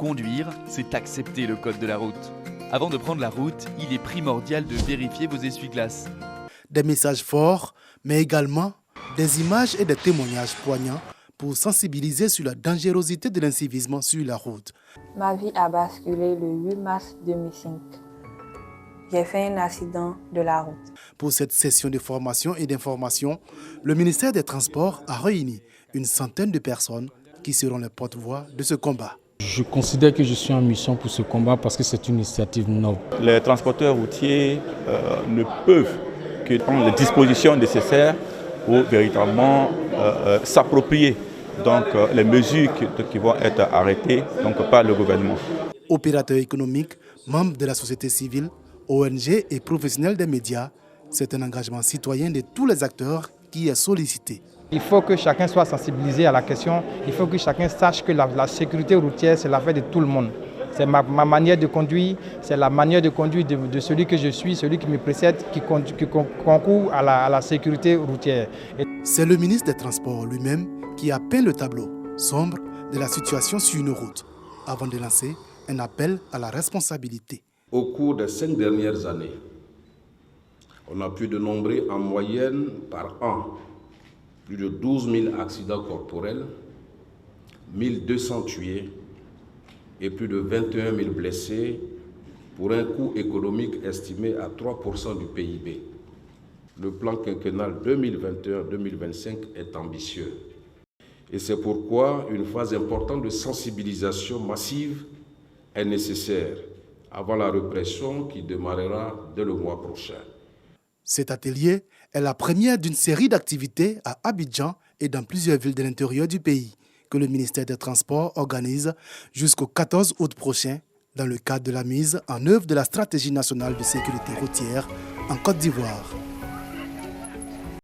Conduire, c'est accepter le code de la route. Avant de prendre la route, il est primordial de vérifier vos essuie-glaces. Des messages forts, mais également des images et des témoignages poignants pour sensibiliser sur la dangerosité de l'incivisme sur la route. Ma vie a basculé le 8 mars 2005. J'ai fait un accident de la route. Pour cette session de formation et d'information, le ministère des Transports a réuni une centaine de personnes qui seront les porte-voix de ce combat. Je considère que je suis en mission pour ce combat parce que c'est une initiative noble. Les transporteurs routiers ne peuvent que prendre les dispositions nécessaires pour véritablement s'approprier les mesures qui vont être arrêtées par le gouvernement. Opérateurs économiques, membres de la société civile, ONG et professionnels des médias, c'est un engagement citoyen de tous les acteurs qui est sollicité. Il faut que chacun soit sensibilisé à la question, il faut que chacun sache que la sécurité routière, c'est l'affaire de tout le monde. C'est ma manière de conduire, c'est la manière de conduire de celui que je suis, celui qui me précède, qui concourt à la sécurité routière. C'est le ministre des Transports lui-même qui a peint le tableau sombre de la situation sur une route, avant de lancer un appel à la responsabilité. Au cours des 5 dernières années, on a pu dénombrer en moyenne par an plus de 12 000 accidents corporels, 1 200 tués et plus de 21 000 blessés pour un coût économique estimé à 3% du PIB. Le plan quinquennal 2021-2025 est ambitieux. Et c'est pourquoi une phase importante de sensibilisation massive est nécessaire avant la répression qui démarrera dès le mois prochain. Cet atelier est la première d'une série d'activités à Abidjan et dans plusieurs villes de l'intérieur du pays que le ministère des Transports organise jusqu'au 14 août prochain dans le cadre de la mise en œuvre de la stratégie nationale de sécurité routière en Côte d'Ivoire.